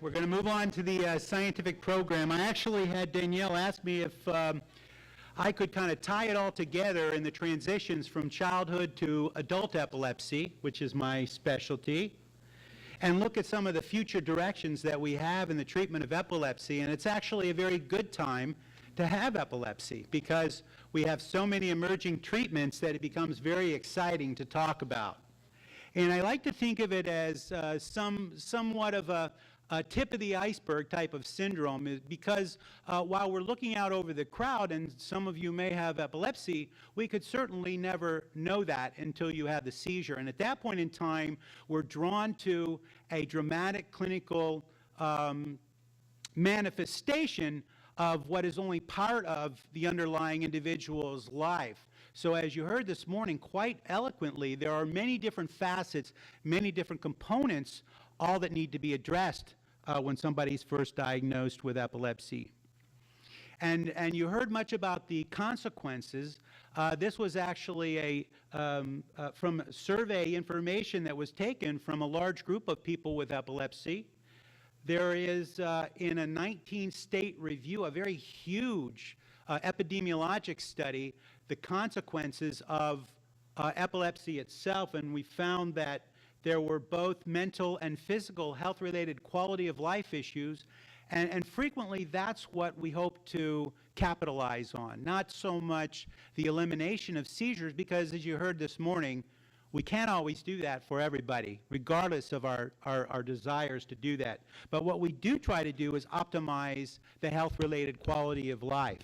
We're going to move on to the scientific program. I actually had Danielle ask me if I could kind of tie it all together in the transitions from childhood to adult epilepsy, which is my specialty, and look at some of the future directions that we have in the treatment of epilepsy. And it's actually a very good time to have epilepsy because we have so many emerging treatments that it becomes very exciting to talk about. And I like to think of it as somewhat of a tip of the iceberg type of syndrome, because while we're looking out over the crowd, and some of you may have epilepsy, we could certainly never know that until you have the seizure. And at that point in time, we're drawn to a dramatic clinical manifestation of what is only part of the underlying individual's life. So as you heard this morning quite eloquently, there are many different facets, many different components, all that need to be addressed when somebody's first diagnosed with epilepsy. And you heard much about the consequences. This was actually from survey information that was taken from a large group of people with epilepsy. There is, in a 19-state review, a very huge epidemiologic study, the consequences of epilepsy itself, and we found that there were both mental and physical health-related quality of life issues, and frequently that's what we hope to capitalize on, not so much the elimination of seizures, because as you heard this morning, we can't always do that for everybody, regardless of our desires to do that. But what we do try to do is optimize the health-related quality of life.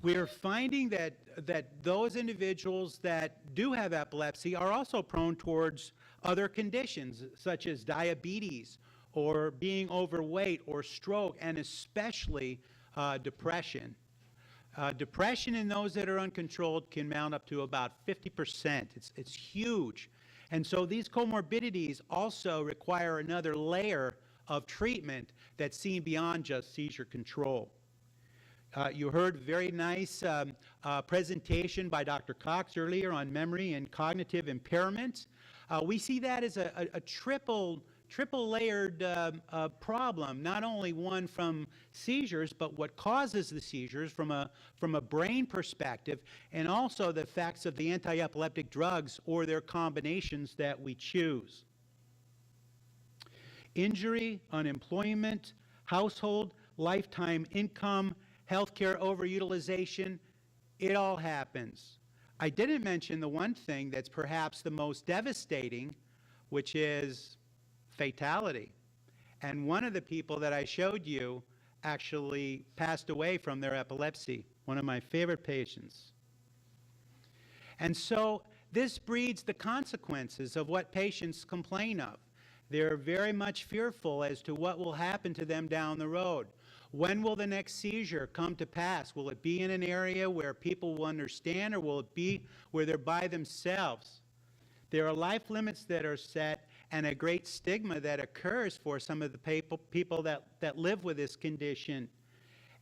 We are finding that those individuals that do have epilepsy are also prone towards other conditions, such as diabetes, or being overweight, or stroke, and especially depression. Depression in those that are uncontrolled can mount up to about 50%. It's huge. And so these comorbidities also require another layer of treatment that's seen beyond just seizure control. You heard a very nice presentation by Dr. Cox earlier on memory and cognitive impairment. We see that as a triple-layered problem, not only one from seizures, but what causes the seizures from a brain perspective, and also the effects of the anti-epileptic drugs or their combinations that we choose. Injury, unemployment, household, lifetime income, healthcare overutilization, it all happens. I didn't mention the one thing that's perhaps the most devastating, which is fatality. And one of the people that I showed you actually passed away from their epilepsy, one of my favorite patients. And so this breeds the consequences of what patients complain of. They're very much fearful as to what will happen to them down the road. When will the next seizure come to pass? Will it be in an area where people will understand, or will it be where they're by themselves? There are life limits that are set, and a great stigma that occurs for some of the people that live with this condition.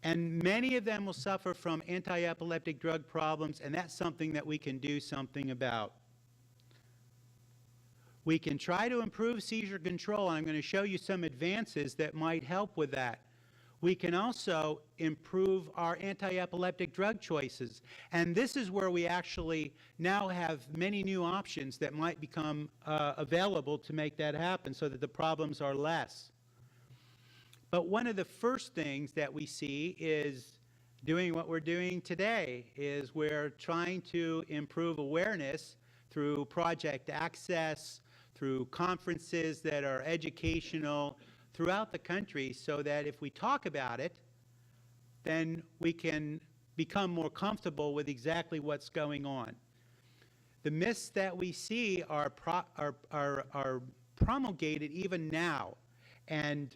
And many of them will suffer from anti-epileptic drug problems, and that's something that we can do something about. We can try to improve seizure control, and I'm going to show you some advances that might help with that. We can also improve our anti-epileptic drug choices. And this is where we actually now have many new options that might become available to make that happen so that the problems are less. But one of the first things that we see is doing what we're doing today, is we're trying to improve awareness through Project Access, through conferences that are educational throughout the country, so that if we talk about it, then we can become more comfortable with exactly what's going on. The myths that we see are promulgated even now, and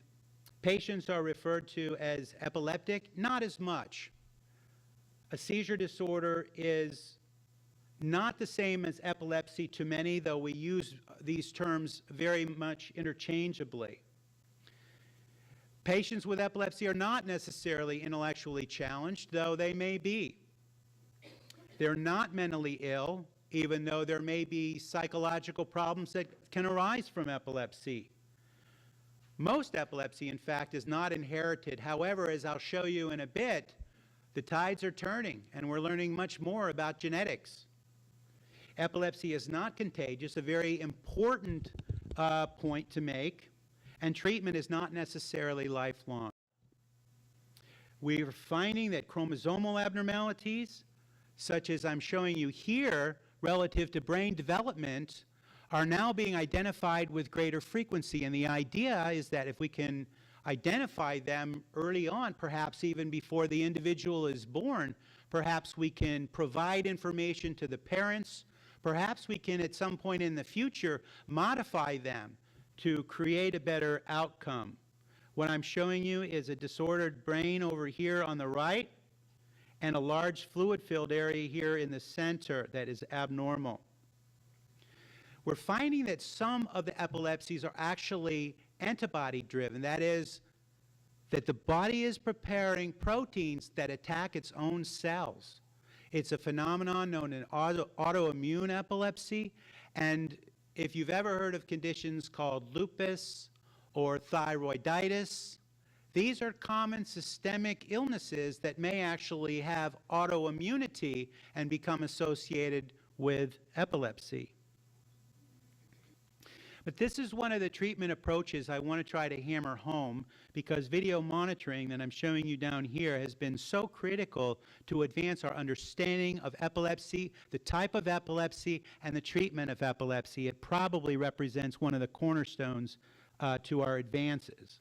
patients are referred to as epileptic, not as much. A seizure disorder is not the same as epilepsy to many, though we use these terms very much interchangeably. Patients with epilepsy are not necessarily intellectually challenged, though they may be. They're not mentally ill, even though there may be psychological problems that can arise from epilepsy. Most epilepsy, in fact, is not inherited. However, as I'll show you in a bit, the tides are turning, and we're learning much more about genetics. Epilepsy is not contagious, a very important point to make, and treatment is not necessarily lifelong. We're finding that chromosomal abnormalities, such as I'm showing you here, relative to brain development, are now being identified with greater frequency. And the idea is that if we can identify them early on, perhaps even before the individual is born, perhaps we can provide information to the parents, perhaps we can at some point in the future modify them to create a better outcome. What I'm showing you is a disordered brain over here on the right and a large fluid-filled area here in the center that is abnormal. We're finding that some of the epilepsies are actually antibody-driven. That is, that the body is preparing proteins that attack its own cells. It's a phenomenon known as autoimmune epilepsy, and if you've ever heard of conditions called lupus or thyroiditis, these are common systemic illnesses that may actually have autoimmunity and become associated with epilepsy. But this is one of the treatment approaches I want to try to hammer home, because video monitoring that I'm showing you down here has been so critical to advance our understanding of epilepsy, the type of epilepsy, and the treatment of epilepsy. It probably represents one of the cornerstones to our advances.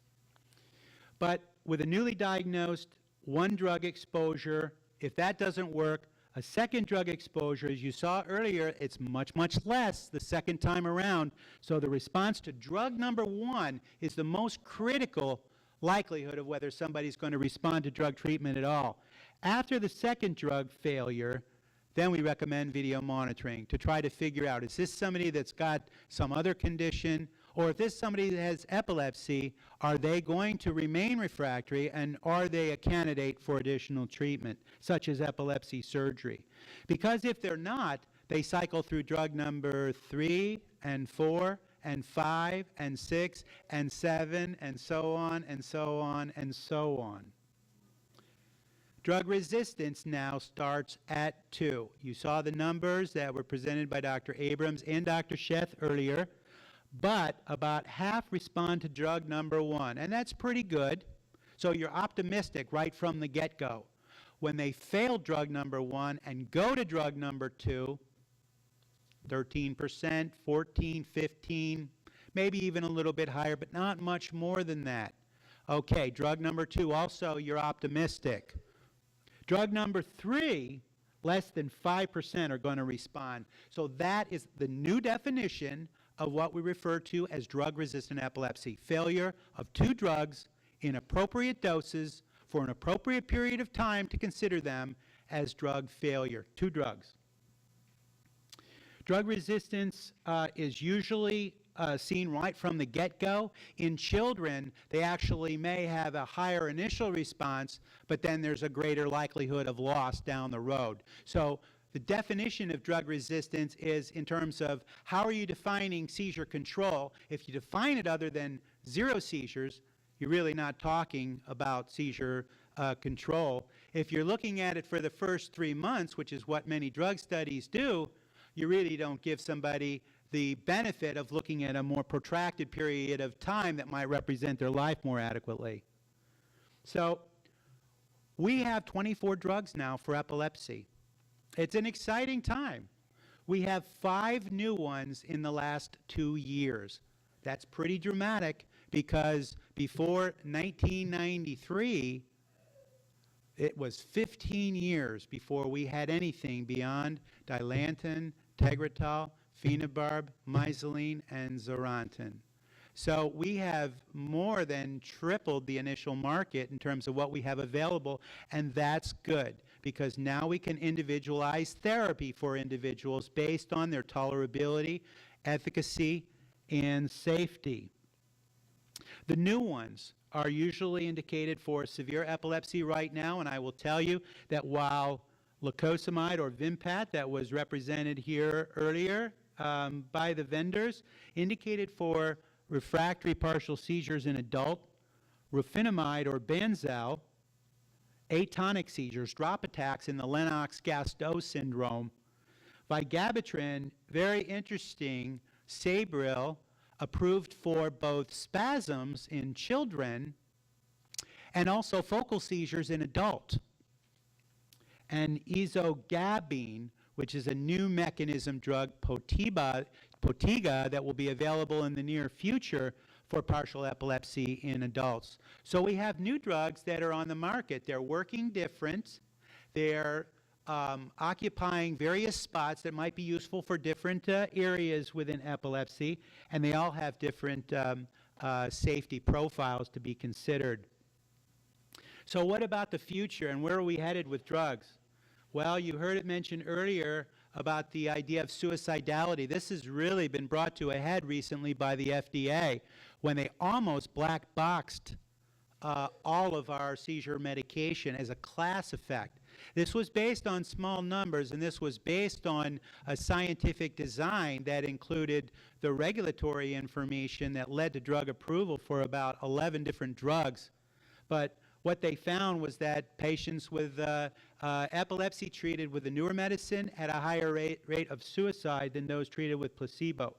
But with a newly diagnosed, one drug exposure, if that doesn't work, a second drug exposure, as you saw earlier, it's much, much less the second time around. So the response to drug number one is the most critical likelihood of whether somebody's going to respond to drug treatment at all. After the second drug failure, then we recommend video monitoring to try to figure out, is this somebody that's got some other condition, or if this is somebody that has epilepsy, are they going to remain refractory, and are they a candidate for additional treatment, such as epilepsy surgery? Because if they're not, they cycle through drug number 3 and 4 and 5 and 6 and 7 and so on and so on and so on. Drug resistance now starts at 2. You saw the numbers that were presented by Dr. Abrams and Dr. Sheth earlier, but about half respond to drug number 1, and that's pretty good. So you're optimistic right from the get-go. When they fail drug number 1 and go to drug number 2, 13%, 14, 15, maybe even a little bit higher, but not much more than that. Okay, drug number 2, also you're optimistic. Drug number 3, less than 5% are going to respond. So that is the new definition of what we refer to as drug-resistant epilepsy. Failure of 2 drugs in appropriate doses for an appropriate period of time to consider them as drug failure. 2 drugs. Drug resistance is usually seen right from the get-go. In children, they actually may have a higher initial response, but then there's a greater likelihood of loss down the road. So the definition of drug resistance is in terms of how are you defining seizure control. If you define it other than 0 seizures, you're really not talking about seizure control. If you're looking at it for the first 3 months, which is what many drug studies do, you really don't give somebody the benefit of looking at a more protracted period of time that might represent their life more adequately. So we have 24 drugs now for epilepsy. It's an exciting time. We have 5 new ones in the last 2 years. That's pretty dramatic, because before 1993, it was 15 years before we had anything beyond Dilantin, Tegretol, Phenobarb, Mysoline, and Zorantin. So we have more than tripled the initial market in terms of what we have available, and that's good, because now we can individualize therapy for individuals based on their tolerability, efficacy, and safety. The new ones are usually indicated for severe epilepsy right now, and I will tell you that while lacosamide or Vimpat, that was represented here earlier by the vendors, indicated for refractory partial seizures in adult, rufinamide or benzel, atonic seizures, drop attacks in the Lennox-Gastaut syndrome, vigabatrin, very interesting, Sabril, approved for both spasms in children and also focal seizures in adult, and ezogabine, which is a new mechanism drug, Potiga, that will be available in the near future for partial epilepsy in adults. So we have new drugs that are on the market. They're working different. They're occupying various spots that might be useful for different areas within epilepsy, and they all have different safety profiles to be considered. So what about the future, and where are we headed with drugs? Well, you heard it mentioned earlier about the idea of suicidality. This has really been brought to a head recently by the FDA when they almost black boxed all of our seizure medication as a class effect. This was based on small numbers, and this was based on a scientific design that included the regulatory information that led to drug approval for about 11 different drugs. But what they found was that patients with epilepsy treated with the newer medicine had a higher rate of suicide than those treated with placebo.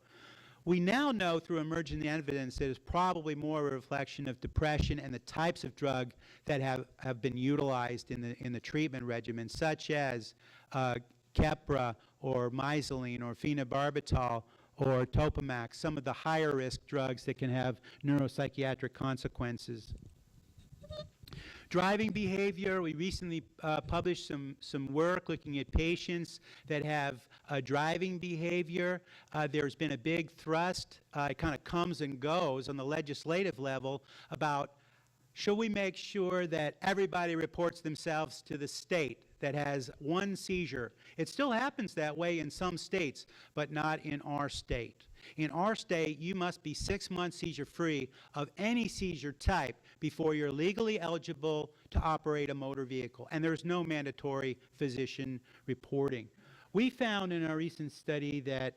We now know through emerging evidence that it's probably more a reflection of depression and the types of drug that have been utilized in the treatment regimen, such as Keppra or Mysoline or phenobarbital or Topamax, some of the higher risk drugs that can have neuropsychiatric consequences. Driving behavior, we recently published some work looking at patients that have driving behavior. There's been a big thrust, it kind of comes and goes on the legislative level about should we make sure that everybody reports themselves to the state that has one seizure. It still happens that way in some states, but not in our state. In our state, you must be 6 months seizure-free of any seizure type before you're legally eligible to operate a motor vehicle, and there's no mandatory physician reporting. We found in our recent study that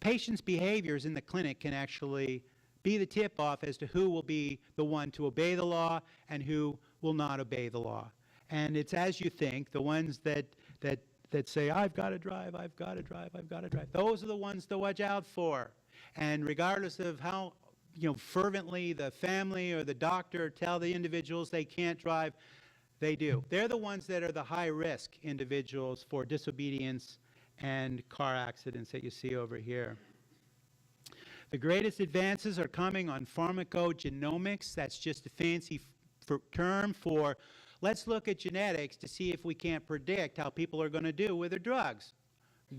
patients' behaviors in the clinic can actually be the tip-off as to who will be the one to obey the law and who will not obey the law. And it's as you think, the ones that say, I've got to drive, I've got to drive, I've got to drive, those are the ones to watch out for. And regardless of how fervently the family or the doctor tell the individuals they can't drive, they do. They're the ones that are the high-risk individuals for disobedience and car accidents that you see over here. The greatest advances are coming on pharmacogenomics. That's just a fancy term for let's look at genetics to see if we can't predict how people are going to do with their drugs.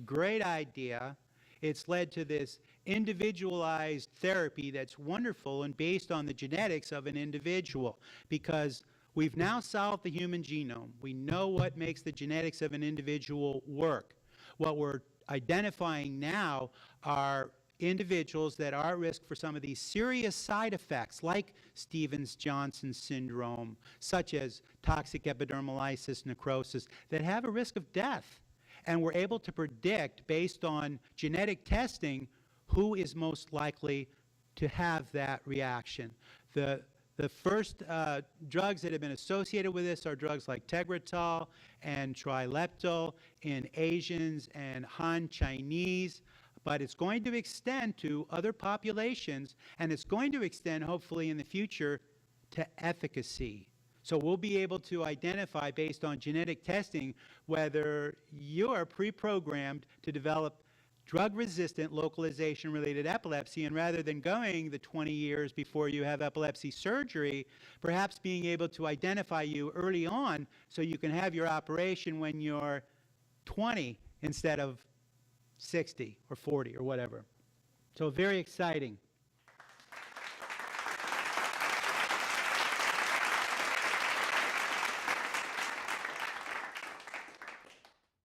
Great idea. It's led to this individualized therapy that's wonderful and based on the genetics of an individual, because we've now solved the human genome. We know what makes the genetics of an individual work. What we're identifying now are individuals that are at risk for some of these serious side effects like Stevens-Johnson syndrome, such as toxic epidermolysis necrosis, that have a risk of death. And we're able to predict, based on genetic testing, who is most likely to have that reaction. The first drugs that have been associated with this are drugs like Tegretol and Trileptal in Asians and Han Chinese. But it's going to extend to other populations, and it's going to extend, hopefully in the future, to efficacy. So we'll be able to identify, based on genetic testing, whether you're pre-programmed to develop drug-resistant localization-related epilepsy, and rather than going the 20 years before you have epilepsy surgery, perhaps being able to identify you early on so you can have your operation when you're 20 instead of 60 or 40 or whatever. So very exciting.